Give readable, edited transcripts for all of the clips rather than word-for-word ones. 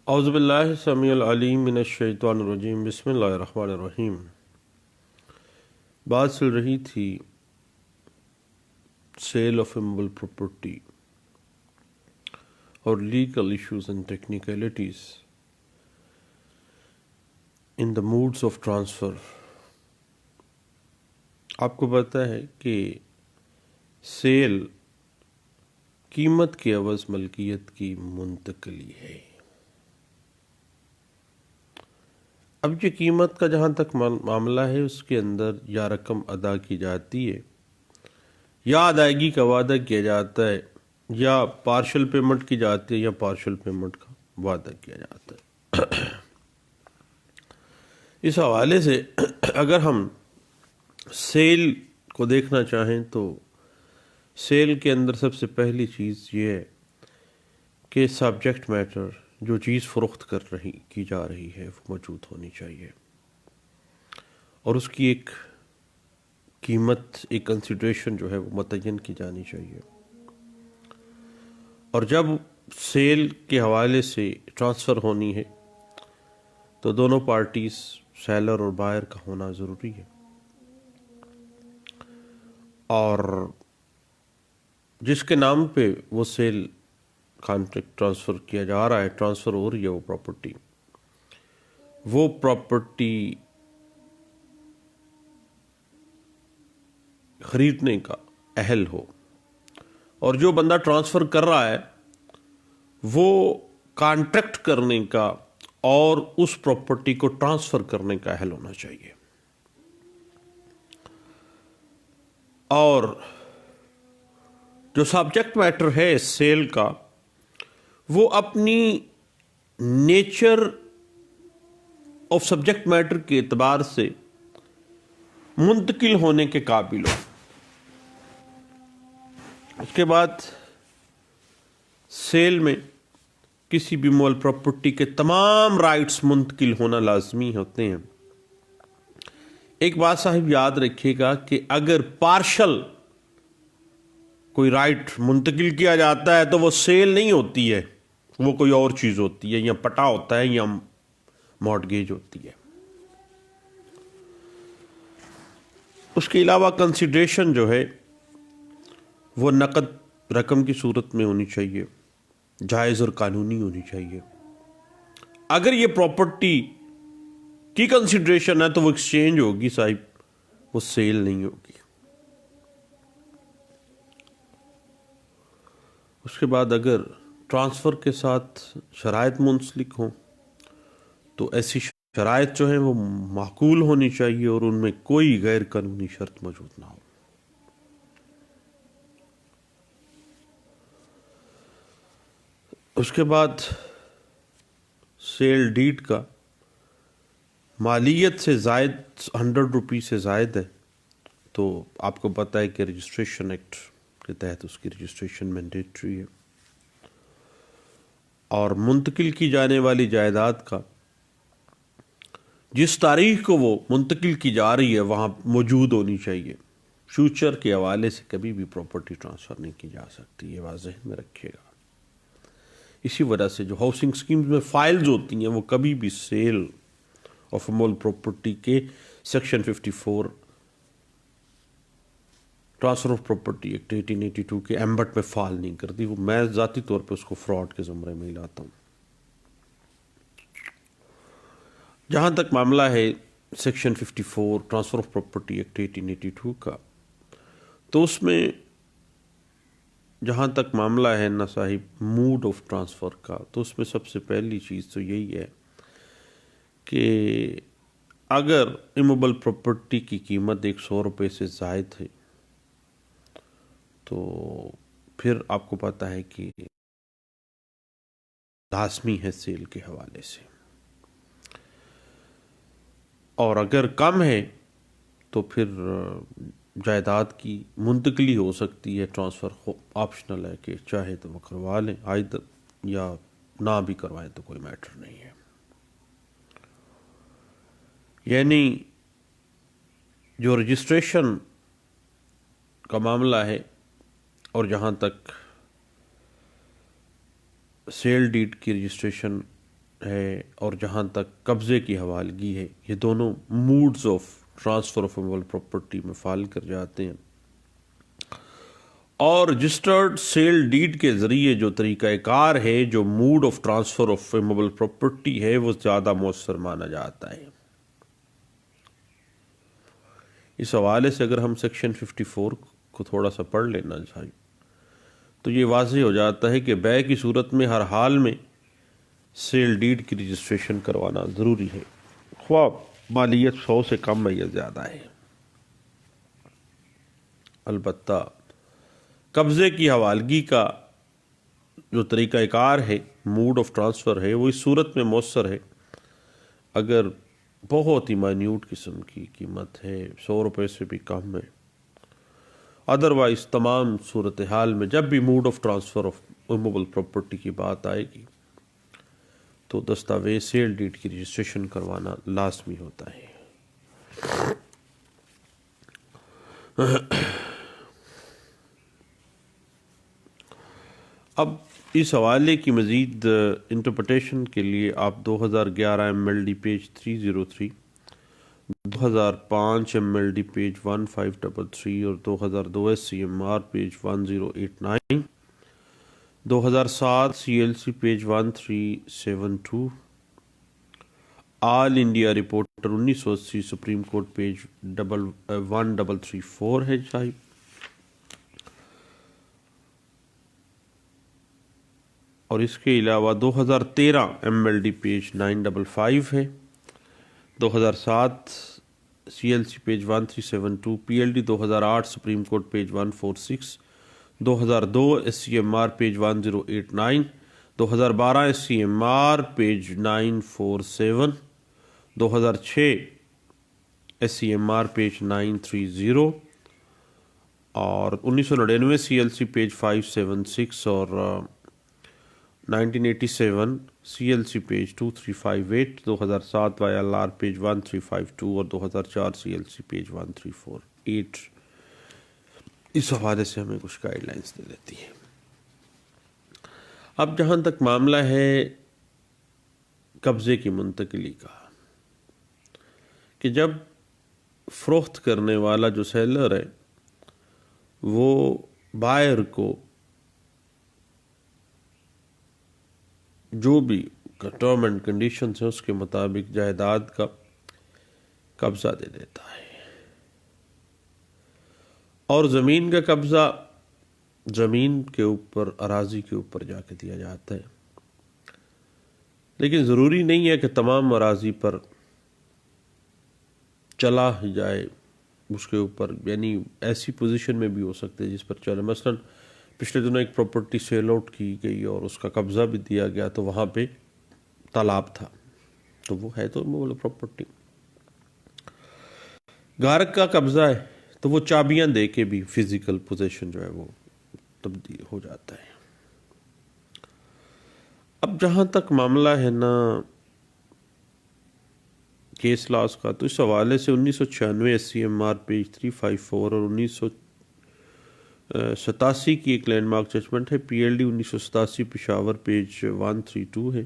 اعوذ باللہ السمیع العلیم من الشیطان الرجیم بسم اللہ الرحمن الرحیم۔ بات چل رہی تھی سیل آف موبل پراپرٹی اور legal issues and technicalities in the modes of transfer. آپ کو پتہ ہے کہ سیل قیمت کے عوض ملکیت کی منتقلی ہے۔ اب یہ قیمت کا جہاں تک معاملہ ہے اس کے اندر یا رقم ادا کی جاتی ہے یا ادائیگی کا وعدہ کیا جاتا ہے یا پارشل پیمنٹ کی جاتی ہے یا پارشل پیمنٹ کا وعدہ کیا جاتا ہے۔ اس حوالے سے اگر ہم سیل کو دیکھنا چاہیں تو سیل کے اندر سب سے پہلی چیز یہ ہے کہ سبجیکٹ میٹر جو چیز فروخت کی جا رہی ہے وہ موجود ہونی چاہیے اور اس کی ایک قیمت، ایک کنسیڈریشن جو ہے وہ متعین کی جانی چاہیے۔ اور جب سیل کے حوالے سے ٹرانسفر ہونی ہے تو دونوں پارٹیز سیلر اور بائر کا ہونا ضروری ہے، اور جس کے نام پہ وہ سیل کانٹریکٹ ٹرانسفر کیا جا رہا ہے، ٹرانسفر ہو رہی ہے وہ پراپرٹی خریدنے کا اہل ہو، اور جو بندہ ٹرانسفر کر رہا ہے وہ کانٹریکٹ کرنے کا اور اس پراپرٹی کو ٹرانسفر کرنے کا اہل ہونا چاہیے۔ اور جو سبجیکٹ میٹر ہے سیل کا وہ اپنی نیچر آف سبجیکٹ میٹر کے اعتبار سے منتقل ہونے کے قابل ہو۔ اس کے بعد سیل میں کسی بھی مول پراپرٹی کے تمام رائٹس منتقل ہونا لازمی ہوتے ہیں۔ ایک بات صاحب یاد رکھیے گا کہ اگر پارشل کوئی رائٹ منتقل کیا جاتا ہے تو وہ سیل نہیں ہوتی ہے، وہ کوئی اور چیز ہوتی ہے، یا پٹا ہوتا ہے یا مارٹگیج ہوتی ہے۔ اس کے علاوہ کنسیڈریشن جو ہے وہ نقد رقم کی صورت میں ہونی چاہیے، جائز اور قانونی ہونی چاہیے۔ اگر یہ پراپرٹی کی کنسیڈریشن ہے تو وہ ایکسچینج ہوگی صاحب، وہ سیل نہیں ہوگی۔ اس کے بعد اگر ٹرانسفر کے ساتھ شرائط منسلک ہوں تو ایسی شرائط جو ہیں وہ معقول ہونی چاہیے اور ان میں کوئی غیر قانونی شرط موجود نہ ہو۔ اس کے بعد سیل ڈیڈ کا مالیت سے زائد 100 روپی سے زائد ہے تو آپ کو پتہ ہے کہ رجسٹریشن ایکٹ کے تحت اس کی رجسٹریشن مینڈیٹری ہے، اور منتقل کی جانے والی جائیداد کا جس تاریخ کو وہ منتقل کی جا رہی ہے وہاں موجود ہونی چاہیے۔ فیوچر کے حوالے سے کبھی بھی پراپرٹی ٹرانسفر نہیں کی جا سکتی، یہ بات ذہن میں رکھیے گا۔ اسی وجہ سے جو ہاؤسنگ سکیمز میں فائلز ہوتی ہیں وہ کبھی بھی سیل آف مول پراپرٹی کے section 54 transfer of property act 1882 کے ایمبٹ میں فال نہیں کرتی۔ وہ میں ذاتی طور پہ اس کو فراڈ کے زمرے میں ہی لاتا ہوں۔ جہاں تک معاملہ ہے section 54 transfer of property act 1882 کا، تو اس میں جہاں تک معاملہ ہے نا صاحب موڈ آف ٹرانسفر کا، تو اس میں سب سے پہلی چیز تو یہی ہے کہ اگر ایموبل پراپرٹی کی قیمت 100 روپے سے زائد ہے تو پھر آپ کو پتہ ہے کہ لازمی ہے سیل کے حوالے سے، اور اگر کم ہے تو پھر جائیداد کی منتقلی ہو سکتی ہے۔ ٹرانسفر آپشنل ہے کہ چاہے تو وہ کروا لیں یا نہ بھی کروائیں تو کوئی میٹر نہیں ہے۔ یعنی جو رجسٹریشن کا معاملہ ہے اور جہاں تک سیل ڈیڈ کی رجسٹریشن ہے اور جہاں تک قبضے کی حوالگی ہے، یہ دونوں modes of transfer of movable property میں فال کر جاتے ہیں، اور رجسٹرڈ سیل ڈیڈ کے ذریعے جو طریقہ کار ہے، جو mode of transfer of movable property ہے، وہ زیادہ مؤثر مانا جاتا ہے۔ اس حوالے سے اگر ہم سیکشن 54 کو تھوڑا سا پڑھ لینا چاہیے تو یہ واضح ہو جاتا ہے کہ بیع کی صورت میں ہر حال میں سیل ڈیڈ کی رجسٹریشن کروانا ضروری ہے، خواہ مالیت 100 سے کم ہے یا زیادہ ہے۔ البتہ قبضے کی حوالگی کا جو طریقہ کار ہے، موڈ آف ٹرانسفر ہے، وہ اس صورت میں مؤثر ہے اگر بہت ہی مائنیوٹ قسم کی قیمت ہے، 100 روپے سے بھی کم ہے۔ ادروائز تمام صورتحال میں جب بھی mode of transfer of movable property کی بات آئے گی تو دستاویز سیل ڈیڈ کی رجسٹریشن کروانا لازمی ہوتا ہے۔ اب اس حوالے کی مزید انٹرپریٹیشن کے لیے آپ 2011 MLD پیج 303، 2005 MLD پیج 1533 اور 2002 SCMR page 1089، 2007 CLC page 1372، all India reporter 1980 supreme court page 1334 ہے صاحب، اور اس کے علاوہ 2013 MLD پیج 955 ہے، 2007 CLC page 1372، PLD 2008 supreme court page 146، 2002 SCMR page 1089، 2012 SCMR page 947، 2006 SCMR page 930، اور 1999 CLC پیج 576 اور 1987 CLC پیج 2358، 2007 YLR پیج 1352 اور 2004 CLC پیج 1348 اس حوالے سے ہمیں کچھ گائیڈ لائنز دے دیتی ہے۔ اب جہاں تک معاملہ ہے قبضے کی منتقلی کا، کہ جب فروخت کرنے والا جو سیلر ہے وہ بائر کو جو بھی ٹرم اینڈ کنڈیشنز ہیں اس کے مطابق جائیداد کا قبضہ دے دیتا ہے، اور زمین کا قبضہ زمین کے اوپر، اراضی کے اوپر جا کے دیا جاتا ہے، لیکن ضروری نہیں ہے کہ تمام اراضی پر چلا ہی جائے اس کے اوپر، یعنی ایسی پوزیشن میں بھی ہو سکتے ہیں جس پر چلے۔ مثلا پچھلے دنوں ایک پراپرٹی سیل آؤٹ کی گئی اور اس کا قبضہ بھی دیا گیا، تو وہاں پہ تالاب تھا، تو وہ ہے تو موول پراپرٹی۔ گھر کا قبضہ ہے تو وہ چابیاں دے کے بھی فزیکل پوزیشن جو ہے وہ تبدیل ہو جاتا ہے۔ اب جہاں تک معاملہ ہے نا کیس لاس کا، تو اس حوالے سے 1996 SCMR پیج 354 اور 1987 کی ایک لینڈ مارک ججمنٹ ہے، PLD 1987 پشاور پیج 132 ہے،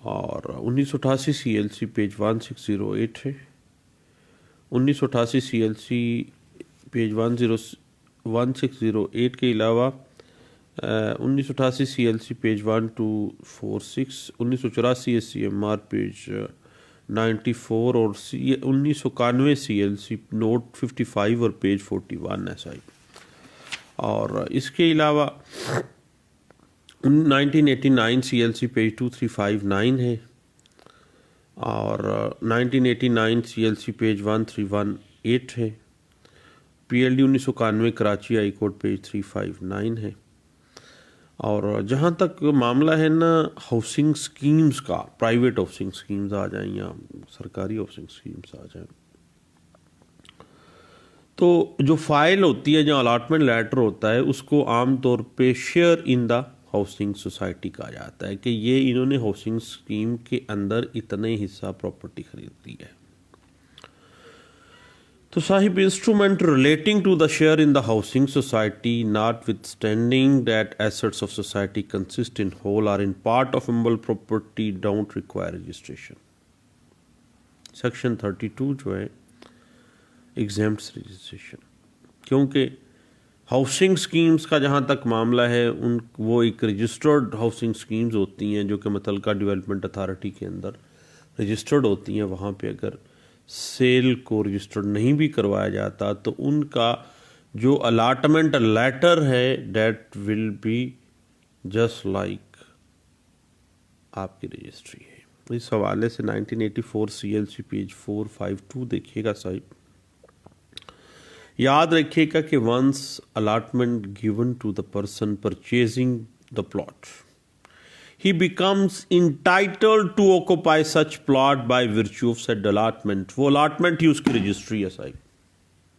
اور 1988 CLC پیج 1608 ہے، 1988 CLC پیج 1608 کے علاوہ 1988 CLC پیج 1246، 1984 SCMR پیج 94 اور 1991 CLC نوٹ 55 اور پیج 41 ہے صاحب، اور اس کے علاوہ 1989 CLC پیج 2359 ہے، اور 1989 CLC پیج 1318 ہے، PLD 1991 Karachi high court page 359 ہے۔ اور جہاں تک معاملہ ہے نا ہاؤسنگ سکیمز کا، پرائیویٹ ہاؤسنگ سکیمز آ جائیں یا سرکاری ہاؤسنگ سکیمز آ جائیں، تو جو فائل ہوتی ہے جہاں الاٹمنٹ لیٹر ہوتا ہے اس کو عام طور پہ شیئر ان دا ہاؤسنگ سوسائٹی کہا جاتا ہے، کہ یہ انہوں نے ہاؤسنگ سکیم کے اندر اتنے حصہ پراپرٹی خرید لی ہے۔ تو صاحب instrument relating to the share in the housing society, notwithstanding that assets of society consist in whole or in part of movable property, don't require registration. Section 32 جو ہے exempts registration, کیونکہ ہاؤسنگ سکیمز کا جہاں تک معاملہ ہے وہ ایک رجسٹرڈ ہاؤسنگ سکیمز ہوتی ہیں جو کہ متعلقہ ڈیولپمنٹ اتھارٹی کے اندر رجسٹرڈ ہوتی ہیں. وہاں پہ اگر سیل کو رجسٹرڈ نہیں بھی کروایا جاتا تو ان کا جو الاٹمنٹ لیٹر ہے that will be just like آپ کی رجسٹری ہے. اس حوالے سے 1984 CLC پیج 452 دیکھیے گا صاحب. یاد رکھیے گا کہ once allotment given to the person purchasing the plot, he becomes entitled to occupy such plot by virtue of said allotment. وہ allotment ہی اس کی رجسٹری ہے صاحب,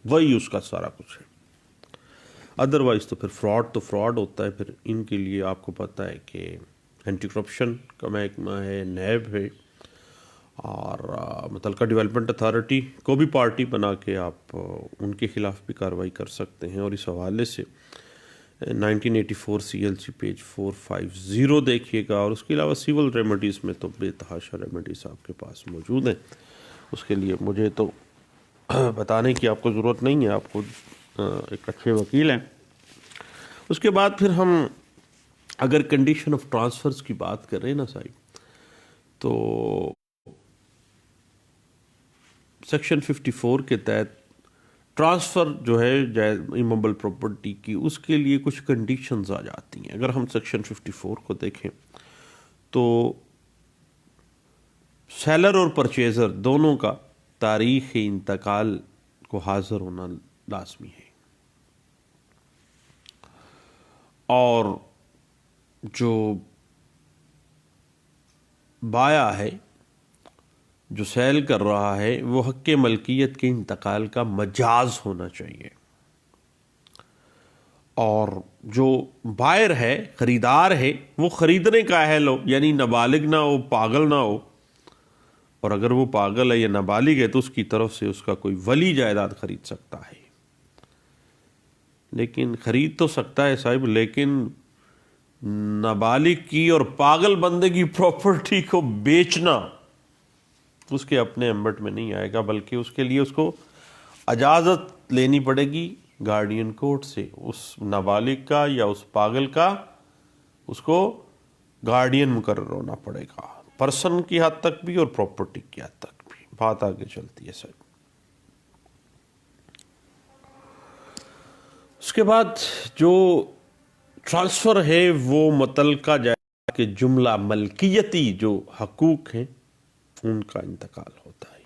وہی اس کا سارا کچھ ہے. ادروائز تو پھر فراڈ ہوتا ہے. پھر ان کے لیے آپ کو پتہ ہے کہ اینٹی کرپشن کا محکمہ ہے, نیب ہے, اور متعلقہ ڈیولپمنٹ اتھارٹی کو بھی پارٹی بنا کے آپ ان کے خلاف بھی کارروائی کر سکتے ہیں. اور اس حوالے سے 1984 CLC پیج 450 دیکھیے گا. اور اس کے علاوہ سیول ریمیڈیز میں تو بے تحاشا ریمیڈیز آپ کے پاس موجود ہیں. اس کے لیے مجھے تو بتانے کی آپ کو ضرورت نہیں ہے, آپ کو ایک اچھے وکیل ہیں. اس کے بعد پھر ہم اگر کنڈیشن آف ٹرانسفرز کی بات کر رہے ہیں نا صاحب, تو سیکشن 54 کے تحت ٹرانسفر جو ہے ایموبل پراپرٹی کی, اس کے لیے کچھ کنڈیشنز آ جاتی ہیں. اگر ہم سیکشن 54 کو دیکھیں تو سیلر اور پرچیزر دونوں کا تاریخ انتقال کو حاضر ہونا لازمی ہے, اور جو بایا ہے جو سیل کر رہا ہے وہ حق ملکیت کے انتقال کا مجاز ہونا چاہیے. اور جو بائر ہے, خریدار ہے, وہ خریدنے کا اہل ہو, یعنی نابالغ نہ ہو, پاگل نہ ہو. اور اگر وہ پاگل ہے یا نابالغ ہے تو اس کی طرف سے اس کا کوئی ولی جائیداد خرید سکتا ہے. لیکن خرید تو سکتا ہے صاحب, لیکن نابالغ کی اور پاگل بندے کی پراپرٹی کو بیچنا اس کے اپنے امبٹ میں نہیں آئے گا, بلکہ اس کے لیے اس کو اجازت لینی پڑے گی گارڈین کورٹ سے. اس نابالغ کا یا اس پاگل کا اس کو گارڈین مقرر ہونا پڑے گا, پرسن کی حد تک بھی اور پراپرٹی کی حد تک بھی. بات آگے چلتی ہے سر. اس کے بعد جو ٹرانسفر ہے وہ متعلقہ جائے کہ جملہ ملکیتی جو حقوق ہیں ان کا انتقال ہوتا ہے.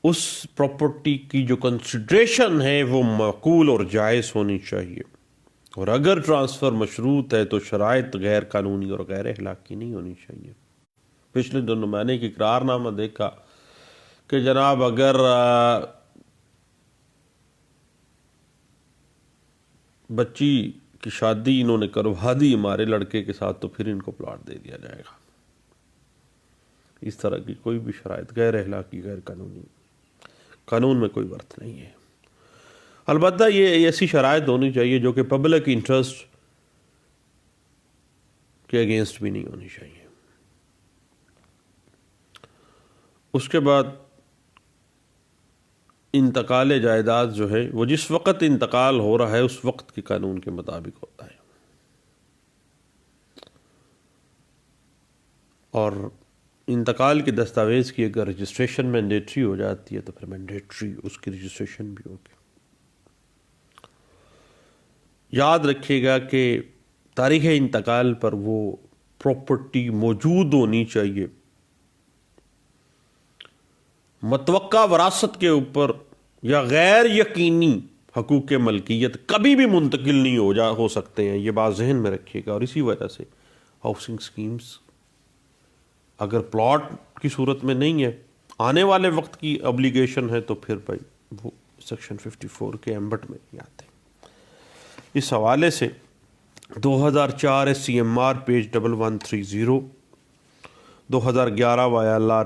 اس پراپرٹی کی جو کنسیڈریشن ہے وہ معقول اور جائز ہونی چاہیے, اور اگر ٹرانسفر مشروط ہے تو شرائط غیر قانونی اور غیر اخلاقی نہیں ہونی چاہیے. پچھلے دنوں میں نے ایک اقرار نامہ دیکھا کہ جناب اگر بچی کی شادی انہوں نے کروا دی ہمارے لڑکے کے ساتھ تو پھر ان کو پلاٹ دے دیا جائے گا. اس طرح کی کوئی بھی شرائط غیر اخلاقی غیر قانونی قانون میں کوئی ورت نہیں ہے. البتہ یہ ایسی شرائط ہونی چاہیے جو کہ پبلک انٹرسٹ کے اگینسٹ بھی نہیں ہونی چاہیے. اس کے بعد انتقال جائیداد جو ہے وہ جس وقت انتقال ہو رہا ہے اس وقت کے قانون کے مطابق ہوتا ہے, اور انتقال کے دستاویز کی اگر رجسٹریشن مینڈیٹری ہو جاتی ہے تو پھر مینڈیٹری اس کی رجسٹریشن بھی ہوگی. یاد رکھیے گا کہ تاریخ انتقال پر وہ پراپرٹی موجود ہونی چاہیے. متوقع وراثت کے اوپر یا غیر یقینی حقوق ملکیت کبھی بھی منتقل نہیں ہو سکتے ہیں, یہ بات ذہن میں رکھیے گا. اور اسی وجہ سے ہاؤسنگ سکیمز اگر پلاٹ کی صورت میں نہیں ہے, آنے والے وقت کی ابلیگیشن ہے, تو پھر بھائی وہ سیکشن 54 کے ایمبٹ میں نہیں آتے. اس حوالے سے 2004 SCMR page 1130 2011 YLR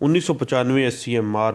1995 SCMR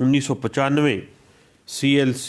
1995 CLC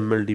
MLD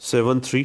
673,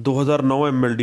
2009 MLD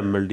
MLD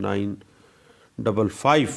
955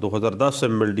2010 MLD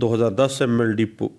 2010 MLD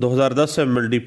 2010 MLD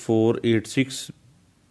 486,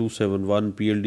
271, PLD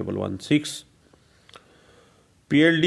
116, PLD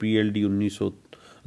PLD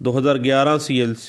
2011 CLC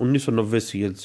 1990 CLC